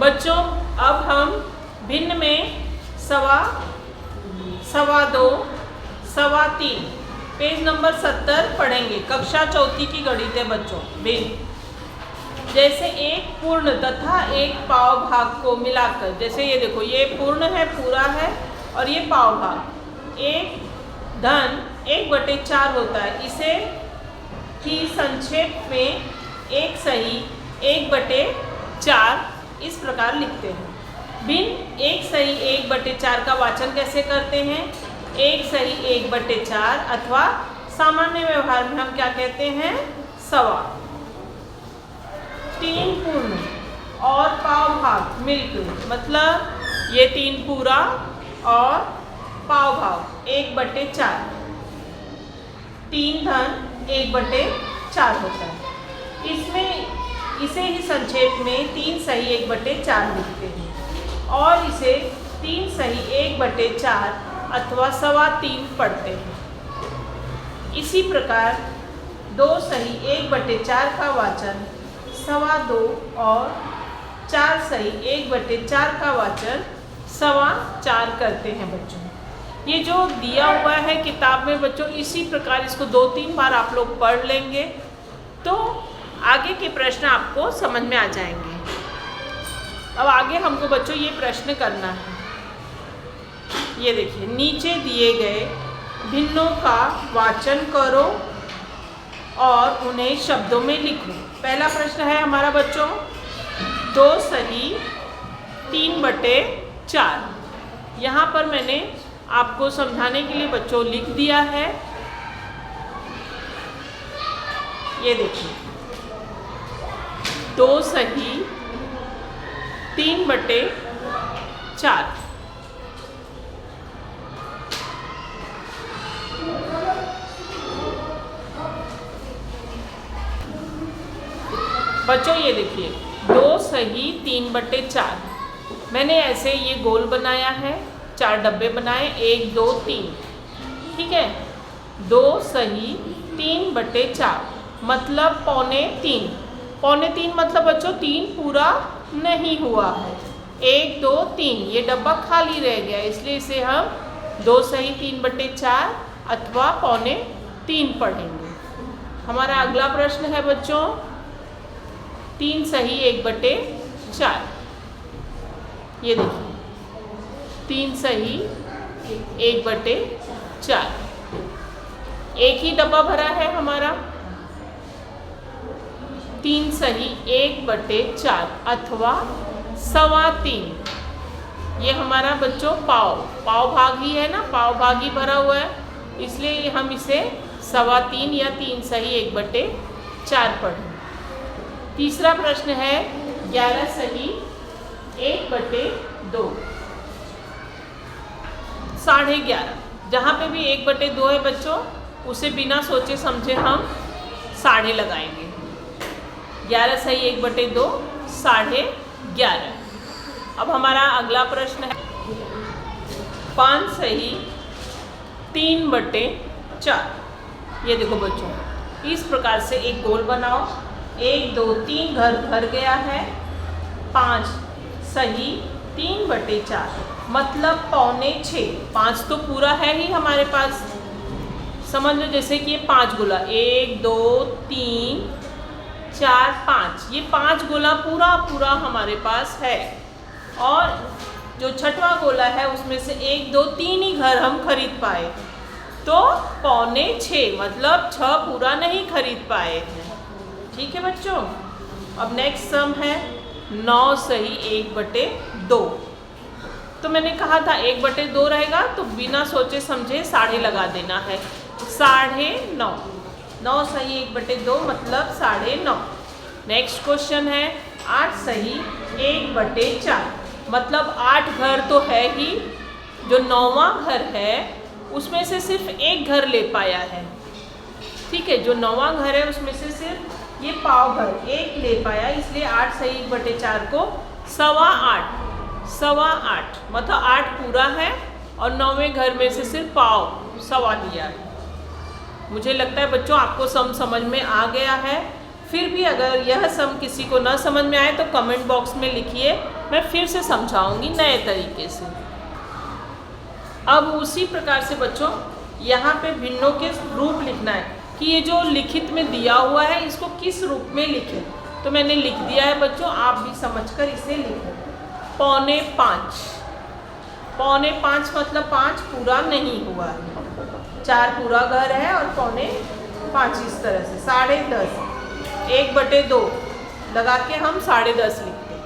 बच्चों अब हम भिन्न में सवा, सवा दो, सवा तीन, पेज नंबर 70 पढ़ेंगे। कक्षा चौथी की गणित है बच्चों। भिन्न जैसे एक पूर्ण तथा एक पाव भाग को मिलाकर, जैसे ये देखो ये पूर्ण है, पूरा है, और ये पाव भाग, एक धन 1/4 होता है। इसे ही संक्षेप में एक सही 1/4 इस प्रकार लिखते हैं। भिन्न एक सही 1/4 का वाचन कैसे करते हैं? एक सही 1/4 अथवा सामान्य व्यवहार में हम क्या कहते हैं? सवा। तीन पूर्ण और पाव भाग मिलकर, मतलब ये तीन पूरा और पाव भाग 1/4, तीन धन 1/4 होता है। इसमें इसे ही संक्षेप में तीन सही 1/4 लिखते हैं और इसे तीन सही 1/4 अथवा सवा तीन पढ़ते हैं। इसी प्रकार दो सही 1/4 का वाचन सवा दो और चार सही 1/4 का वाचन सवा चार करते हैं बच्चों। ये जो दिया हुआ है किताब में बच्चों, इसी प्रकार इसको 2-3 बार आप लोग पढ़ लेंगे तो आगे के प्रश्न आपको समझ में आ जाएंगे। अब आगे हमको बच्चों ये प्रश्न करना है। ये देखिए, नीचे दिए गए भिन्नों का वाचन करो और उन्हें शब्दों में लिखो। पहला प्रश्न है हमारा बच्चों, 2 सही 3/4। यहाँ पर मैंने आपको समझाने के लिए बच्चों लिख दिया है। ये देखिए, 2 सही 3/4। बच्चों ये देखिए, 2 सही 3/4। मैंने ऐसे ये गोल बनाया है, 4 डब्बे बनाए, 1 2 3, ठीक है। 2 सही 3/4 मतलब 3.25। 3.25 मतलब बच्चों 3 पूरा नहीं हुआ है। 1 2 3 ये डब्बा खाली रह गया, इसलिए इसे हम 2 सही 3/4 अथवा 3.25 पढ़ेंगे। हमारा अगला प्रश्न है बच्चों, 3 सही 1/4। ये देखिए, 3 सही 1/4, एक ही डब्बा भरा है हमारा। 3 सही 1/4 अथवा सवा तीन, ये हमारा बच्चों पाव भाग ही है ना, पाव भाग ही भरा हुआ है, इसलिए हम इसे सवा तीन या 3 सही 1/4 पढ़ें। तीसरा प्रश्न है 11 सही 1/2, 11.5। जहाँ पे भी 1/2 है बच्चों, उसे बिना सोचे समझे हम साढ़े लगाएंगे। 11 सही 1/2, 11.5। अब हमारा अगला प्रश्न है 5 सही 3/4। ये देखो बच्चों, इस प्रकार से एक गोल बनाओ, 1 2 3 घर भर गया है। 5 सही 3/4 मतलब 5.25। 5 तो पूरा है ही हमारे पास, समझ लो जैसे कि ये 5 गोला, 1 2 3 4 5, ये 5 गोला पूरा हमारे पास है। और जो छठवां गोला है उसमें से 1 2 3 ही घर हम खरीद पाए, तो 5.25 मतलब 6 पूरा नहीं खरीद पाए हैं। ठीक है बच्चों। अब नेक्स्ट सम है 9 सही 1/2। तो मैंने कहा था 1/2 रहेगा तो बिना सोचे समझे साढ़े लगा देना है, 9.5। 9 सही 1/2 मतलब 9.5। नेक्स्ट क्वेश्चन है 8 सही 1/4 मतलब 8 घर तो है ही, जो 9वां घर है उसमें से सिर्फ एक घर ले पाया है। ठीक है, जो 9वां घर है उसमें से सिर्फ ये पाव घर एक ले पाया, इसलिए 8 सही 1/4 को 8.25 मतलब 8 पूरा है और 9वें घर में से सिर्फ पाव सवा दिया है। मुझे लगता है बच्चों आपको सम समझ में आ गया है। फिर भी अगर यह सम किसी को न समझ में आए तो कमेंट बॉक्स में लिखिए, मैं फिर से समझाऊंगी नए तरीके से। अब उसी प्रकार से बच्चों यहाँ पे भिन्नों के रूप लिखना है कि ये जो लिखित में दिया हुआ है इसको किस रूप में लिखें। तो मैंने लिख दिया है बच्चों, आप भी समझकर इसे लिखें। 4.5, 4.5 मतलब 5 पूरा नहीं हुआ है, 4 पूरा घर है और 4.5 इस तरह से। 10.5 1/2 लगा के हम 10.5 लिखते हैं।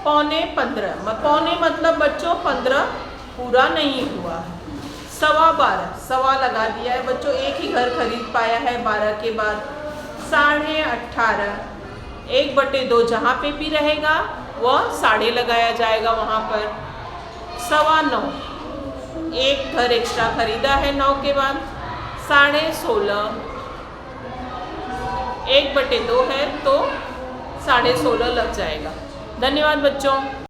15.5 पौने मतलब बच्चों 15 पूरा नहीं हुआ है। 12.25 सवा लगा दिया है बच्चों, एक ही घर खरीद पाया है 12 के बाद। 18.5 1/2 जहाँ पे भी रहेगा वह साढ़े लगाया जाएगा वहाँ पर। 9.25 एक घर एक्स्ट्रा खरीदा है 9 के बाद। 16.5 1/2 है तो 16.5 लग जाएगा। धन्यवाद बच्चों।